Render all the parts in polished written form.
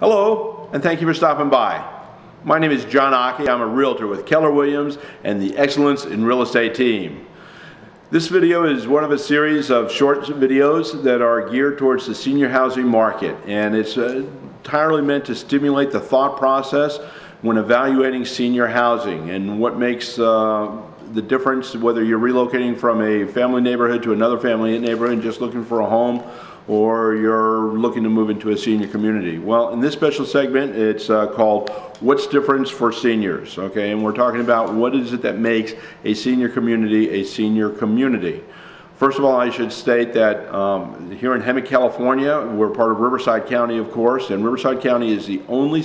Hello, and thank you for stopping by. My name is John Occhi. I'm a realtor with Keller Williams and the Excellence in Real Estate team. This video is one of a series of short videos that are geared towards the senior housing market, and it's entirely meant to stimulate the thought process when evaluating senior housing and what makes the difference whether you're relocating from a family neighborhood to another family neighborhood and just looking for a home, or you're looking to move into a senior community. Well, in this special segment, it's called What's Different for Seniors, okay? And we're talking about what is it that makes a senior community a senior community. First of all, I should state that here in Hemet, California, we're part of Riverside County, of course, and Riverside County is the only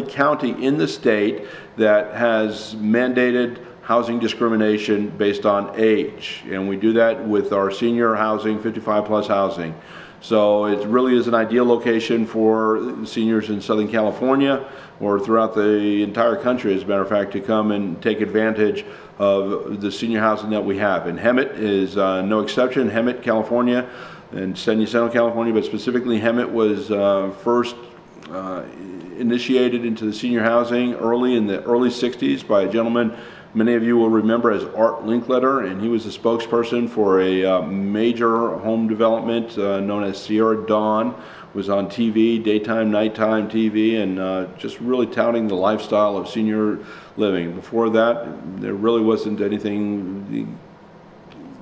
county in the state that has mandated housing discrimination based on age, and we do that with our senior housing, 55 plus housing. So it really is an ideal location for seniors in Southern California or throughout the entire country, as a matter of fact, to come and take advantage of the senior housing that we have. And Hemet is no exception. Hemet, California, and San Jacinto, California, but specifically Hemet was first initiated into the senior housing in the early 60s by a gentleman many of you will remember as Art Linkletter, and he was the spokesperson for a major home development known as Sierra Dawn. Was on TV, daytime, nighttime TV, and just really touting the lifestyle of senior living. Before that, there really wasn't anything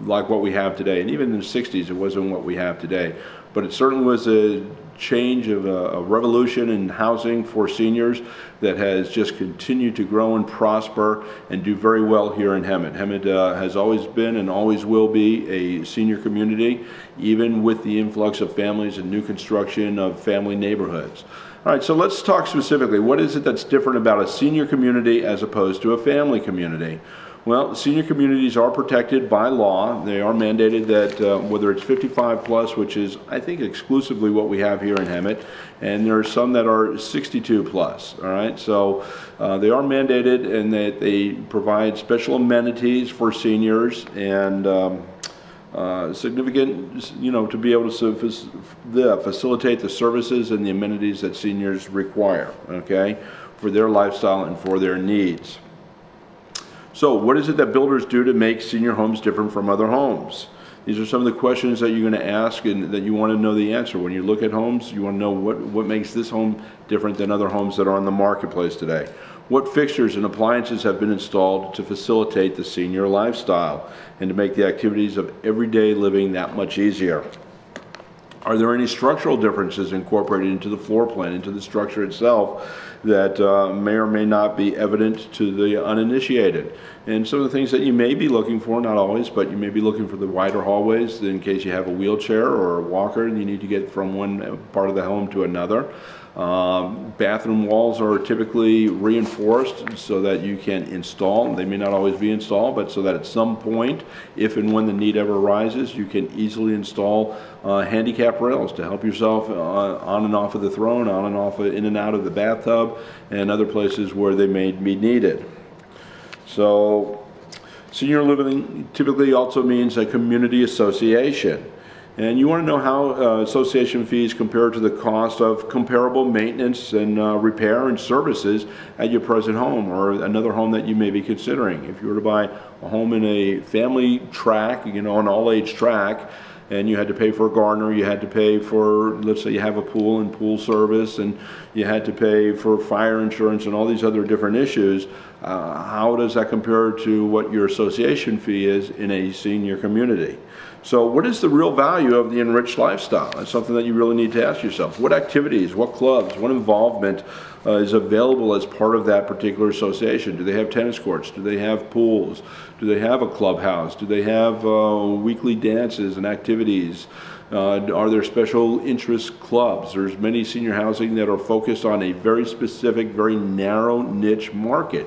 like what we have today, and even in the 60s it wasn't what we have today, but it certainly was a change of a revolution in housing for seniors that has just continued to grow and prosper and do very well here in Hemet. Hemet has always been and always will be a senior community, even with the influx of families and new construction of family neighborhoods. All right, so let's talk specifically. What is it that's different about a senior community as opposed to a family community? Well, senior communities are protected by law. They are mandated that whether it's 55 plus, which is I think exclusively what we have here in Hemet, and there are some that are 62 plus, all right? So they are mandated, and that they provide special amenities for seniors and significant, to be able to facilitate the services and the amenities that seniors require, okay, for their lifestyle and for their needs. So what is it that builders do to make senior homes different from other homes? These are some of the questions that you're going to ask and that you want to know the answer. When you look at homes, you want to know what makes this home different than other homes that are on the marketplace today. What fixtures and appliances have been installed to facilitate the senior lifestyle and to make the activities of everyday living that much easier? Are there any structural differences incorporated into the floor plan, into the structure itself, that may or may not be evident to the uninitiated? And some of the things that you may be looking for, not always, but you may be looking for the wider hallways in case you have a wheelchair or a walker and you need to get from one part of the home to another. Bathroom walls are typically reinforced so that you can install. They may not always be installed, but so that at some point, if and when the need ever arises, you can easily install handicap rails to help yourself on and off of the throne, on and off in and out of the bathtub, and other places where they may be needed. So senior living typically also means a community association. And you want to know how association fees compare to the cost of comparable maintenance and repair and services at your present home or another home that you may be considering. If you were to buy a home in a family tract, an all-age tract, and you had to pay for a gardener, you had to pay for, let's say you have a pool and pool service, and you had to pay for fire insurance and all these other different issues, how does that compare to what your association fee is in a senior community? So what is the real value of the enriched lifestyle? That's something that you really need to ask yourself. What activities, what clubs, what involvement is available as part of that particular association? Do they have tennis courts? Do they have pools? Do they have a clubhouse? Do they have weekly dances and activities? Are there special interest clubs? There's many senior housing that are focused on a very specific, very narrow niche market.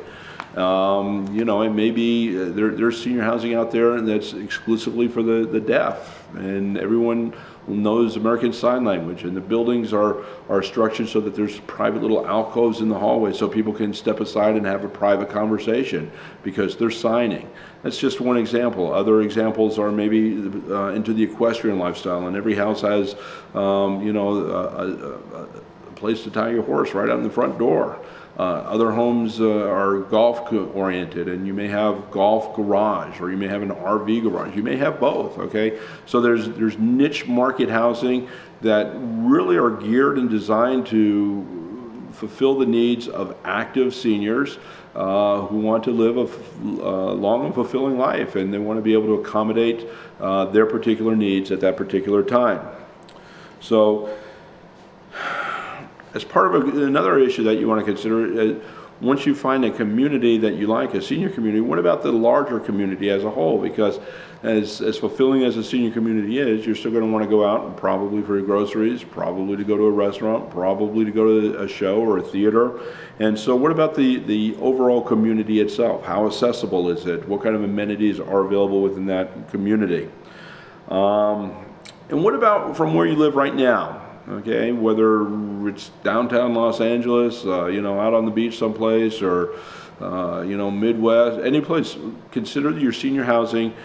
It may be there's senior housing out there that's exclusively for the deaf, and everyone knows American Sign Language, and the buildings are structured so that there's private little alcoves in the hallway so people can step aside and have a private conversation because they're signing. That's just one example. Other examples are maybe into the equestrian lifestyle, and every house has a place to tie your horse right out in the front door. Other homes are golf oriented, and you may have golf garage, or you may have an RV garage. You may have both, okay? So there's niche market housing that really are geared and designed to fulfill the needs of active seniors who want to live a long and fulfilling life, and they want to be able to accommodate their particular needs at that particular time. So as part of another issue that you want to consider, once you find a community that you like, a senior community, what about the larger community as a whole? Because as fulfilling as a senior community is, you're still going to want to go out and probably for your groceries, probably to go to a restaurant, probably to go to a show or a theater. And so what about the overall community itself? How accessible is it? What kind of amenities are available within that community? And what about from where you live right now? Okay, whether it's downtown Los Angeles, out on the beach someplace, or Midwest, any place, consider your senior housing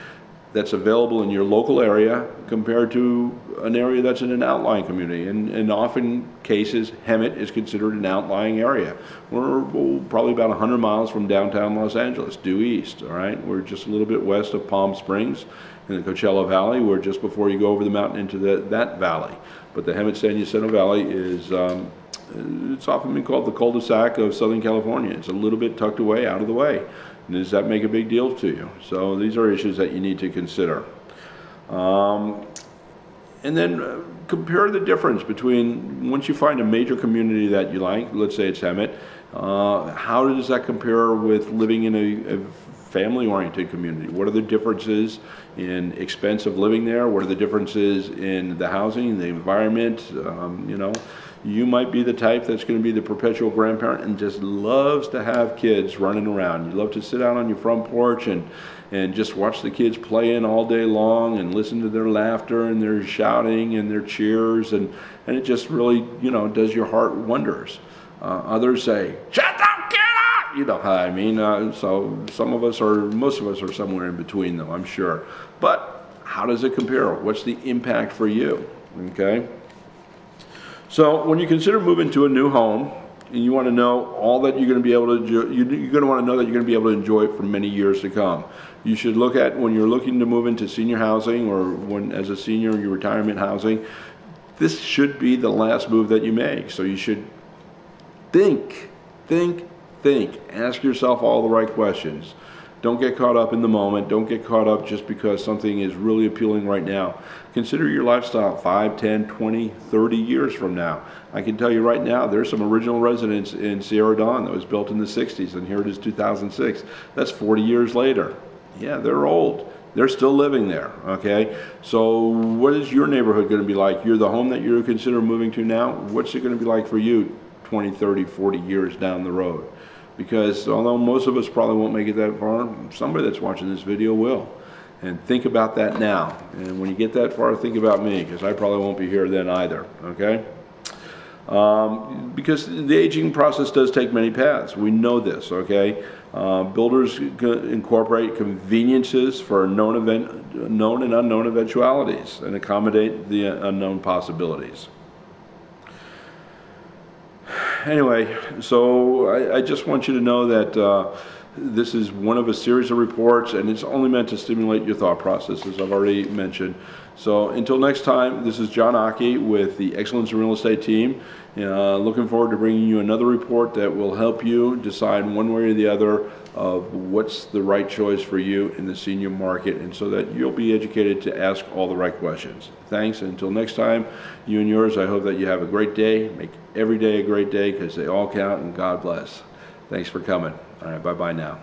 that's available in your local area compared to an area that's in an outlying community. And in often cases, Hemet is considered an outlying area. We're probably about 100 miles from downtown Los Angeles, due east, all right? We're just a little bit west of Palm Springs in the Coachella Valley. We're just before you go over the mountain into that valley. But the Hemet Senior Valley is, it's often been called the cul-de-sac of Southern California. It's a little bit tucked away, out of the way. And does that make a big deal to you? So these are issues that you need to consider. And then compare the difference between, once you find a major community that you like, let's say it's Hemet, how does that compare with living in a family-oriented community? What are the differences in expense of living there? What are the differences in the housing, the environment? You might be the type that's going to be the perpetual grandparent and just loves to have kids running around. You love to sit out on your front porch and just watch the kids playing all day long and listen to their laughter and their shouting and their cheers, and it just really, does your heart wonders. Others say, "Shut up, kid!" You know how I mean. So some of us, or most of us, are somewhere in between, though, I'm sure. But how does it compare? What's the impact for you? Okay. So when you consider moving to a new home, and you want to know all that you're going to be able to do, you're going to want to know that you're going to be able to enjoy it for many years to come. You should look at, when you're looking to move into senior housing, or when as a senior in your retirement housing, this should be the last move that you make. So you should think. Ask yourself all the right questions. Don't get caught up in the moment. Don't get caught up just because something is really appealing right now. Consider your lifestyle 5, 10, 20, 30 years from now. I can tell you right now, there's some original residence in Sierra Dawn that was built in the 60s, and here it is 2006. That's 40 years later. Yeah, they're old. They're still living there, okay? So what is your neighborhood going to be like? You're the home that you're considering moving to now. What's it going to be like for you 20, 30, 40 years down the road? Because although most of us probably won't make it that far, somebody that's watching this video will. And think about that now. And when you get that far, think about me, because I probably won't be here then either, okay? Because the aging process does take many paths. We know this, okay? Builders incorporate conveniences for known and unknown eventualities and accommodate the unknown possibilities. Anyway, so I just want you to know that this is one of a series of reports, and it's only meant to stimulate your thought process, as I've already mentioned. So until next time, this is John Occhi with the Excellence in Real Estate team. Looking forward to bringing you another report that will help you decide one way or the other of what's the right choice for you in the senior market, and so that you'll be educated to ask all the right questions. Thanks, and until next time, you and yours, I hope that you have a great day. Make every day a great day, because they all count, and God bless. Thanks for coming. All right, bye-bye now.